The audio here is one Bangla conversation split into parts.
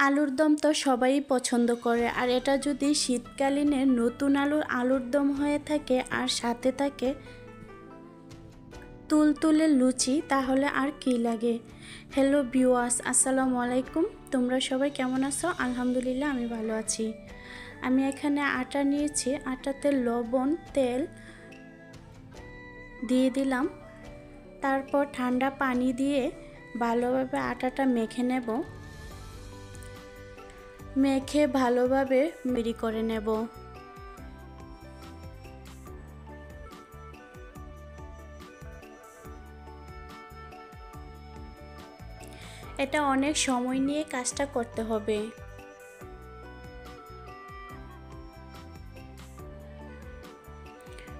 আলুর দম তো সবাই পছন্দ করে, আর এটা যদি শীতকালীনের নতুন আলুর দম হয়ে থাকে আর সাথে থাকে তুলতুলে লুচি, তাহলে আর কি লাগে। হ্যালো ভিউয়ার্স, আসসালামু আলাইকুম। তোমরা সবাই কেমন আছো? আলহামদুলিল্লাহ আমি ভালো আছি। আমি এখানে আটা নিয়েছি, আটাতে লবণ তেল দিয়ে দিলাম। তারপর ঠান্ডা পানি দিয়ে ভালোভাবে আটাটা মেখে নেব। মেখে ভালোভাবে তৈরি করে নেব। এটা অনেক সময় নিয়ে কাজটা করতে হবে।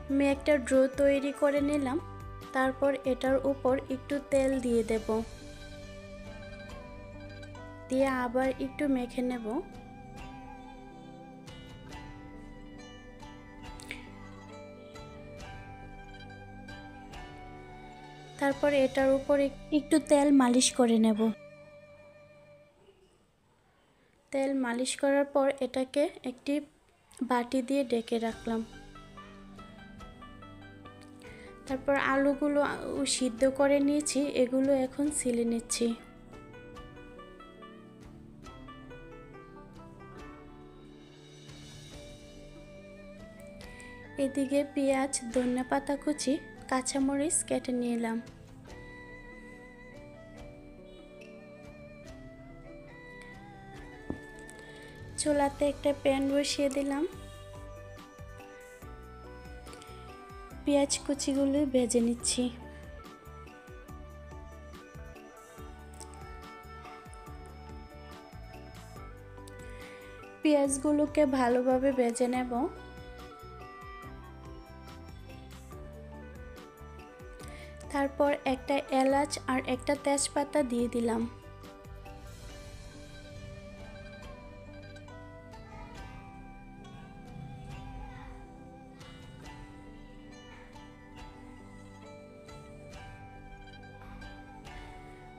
আমি একটা ডো তৈরি করে নিলাম। তারপর এটার উপর একটু তেল দিয়ে দেব, দিয়ে আবার একটু মেখে নেব। তারপর এটার উপর একটু তেল মালিশ করে নেব। তেল মালিশ করার পর এটাকে একটি বাটি দিয়ে ঢেকে রাখলাম। তারপর আলুগুলো সিদ্ধ করে নিয়েছি, এগুলো এখন ছিলে নিচ্ছি। এদিকে পেঁয়াজ, ধনেপাতা কুচি, কাঁচামরিচ কেটে নিলাম। চুলাতে একটা প্যান বসিয়ে দিলাম। পেঁয়াজ কুচিগুলো ভেজে নিচ্ছি। পেঁয়াজগুলোকে ভালোভাবে ভেজে নেব। তারপর একটা এলাচ আর একটা তেজপাতা দিয়ে দিলাম।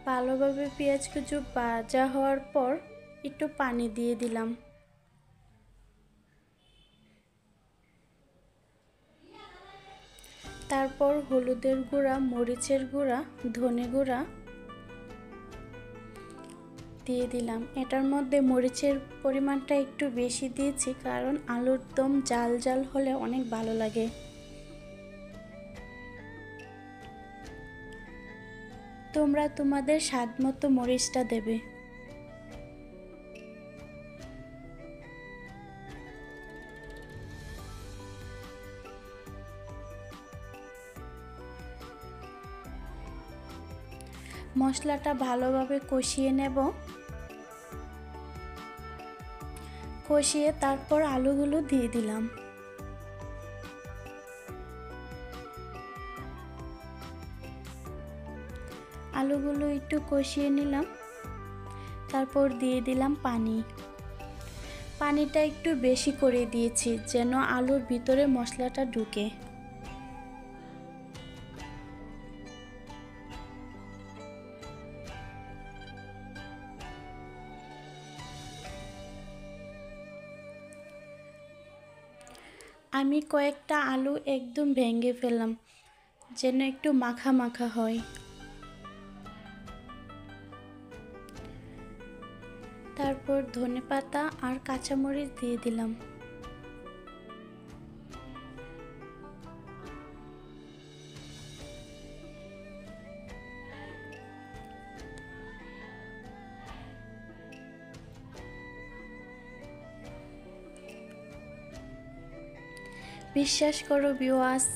ভালোভাবে পেঁয়াজ কুচি ভাজা হওয়ার পর একটু পানি দিয়ে দিলাম। তারপর হলুদের গুঁড়া, মরিচের গুঁড়া, ধনে গুঁড়া দিয়ে দিলাম। এটার মধ্যে মরিচের পরিমাণটা একটু বেশি দিয়েছি, কারণ আলুর দম জাল জাল হলে অনেক ভালো লাগে। তোমরা তোমাদের স্বাদ মতো মরিচটা দেবে। মশলাটা ভালোভাবে কষিয়ে নেব। কষিয়ে তারপর আলুগুলো দিয়ে দিলাম। আলুগুলো একটু কষিয়ে নিলাম। তারপর দিয়ে দিলাম পানি। পানিটা একটু বেশি করে দিয়েছি, যেন আলুর ভিতরে মশলাটা ঢুকে। আমি কয়েকটা আলু একদম ভেঙে ফেললাম, যেন একটু মাখা মাখা হয়। তারপর ধনেপাতা আর কাঁচামরিচ দিয়ে দিলাম। বিশ্বাস করো ভিউয়ার্স,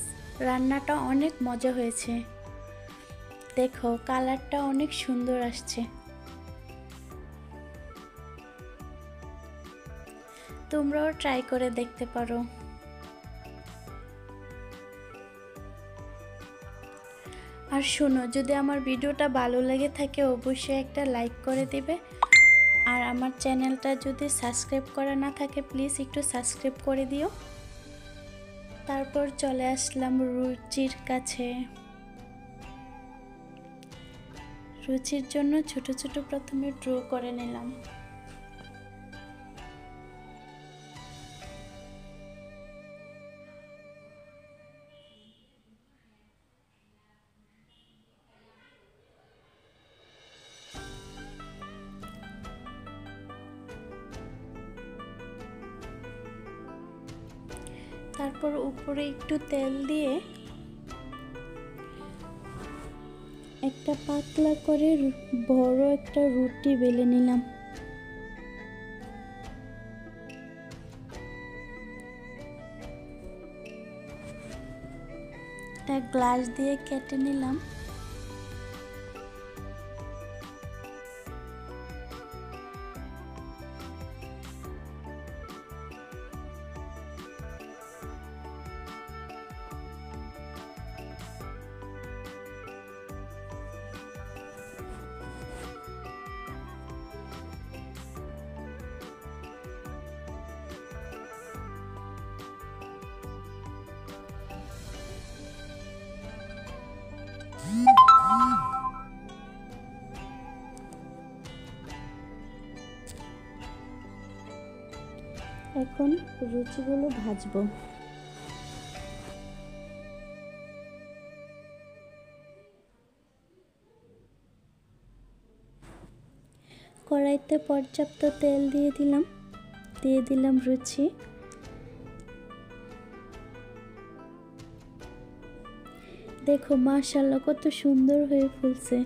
রান্নাটা অনেক মজা হয়েছে। দেখো কালারটা অনেক সুন্দর আসছে। তোমরাও ট্রাই করে দেখতে পারো। আর শোনো, যদি আমার ভিডিওটা ভালো লেগে থাকে অবশ্যই একটা লাইক করে দিবে। আর আমার চ্যানেলটা যদি সাবস্ক্রাইব করা না থাকে প্লিজ একটু সাবস্ক্রাইব করে দিও। তারপর চলে আসলাম রুচির কাছে। রুচির জন্য ছোট ছোট প্রথমে ড্র করে নিলাম। তারপর উপরে একটু তেল দিয়ে একটা পাতলা করে বড় একটা রুটি বেলে নিলাম। একটা গ্লাস দিয়ে কেটে নিলাম। এখন রুটিগুলো ভাজবো। কড়াইতে পর্যাপ্ত তেল দিয়ে দিলাম রুচি। দেখো মাশাআল্লাহ কত সুন্দর হয়ে ফুলছে।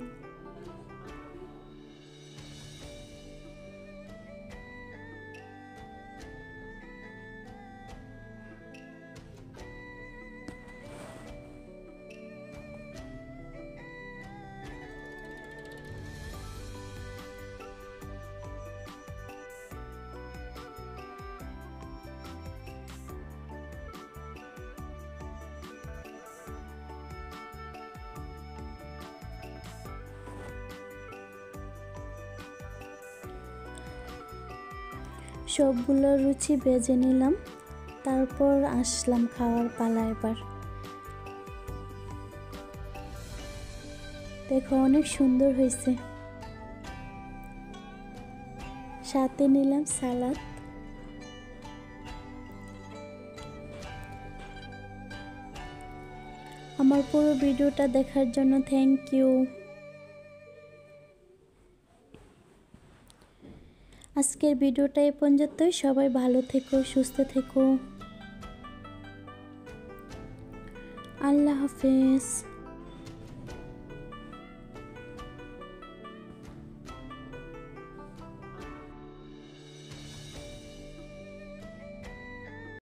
সবগুলো রুচি ভেজে নিলাম, তারপর আসলাম খাওয়ার পালা। এবার দেখো অনেক সুন্দর হয়েছে। সাথে নিলাম সালাদ। আমার পুরো ভিডিওটা দেখার জন্য থ্যাংক ইউ। আজকের ভিডিওটা এই পর্যন্তই। সবাই ভালো থেকো, সুস্থ থেকো। আল্লাহ হাফেজ।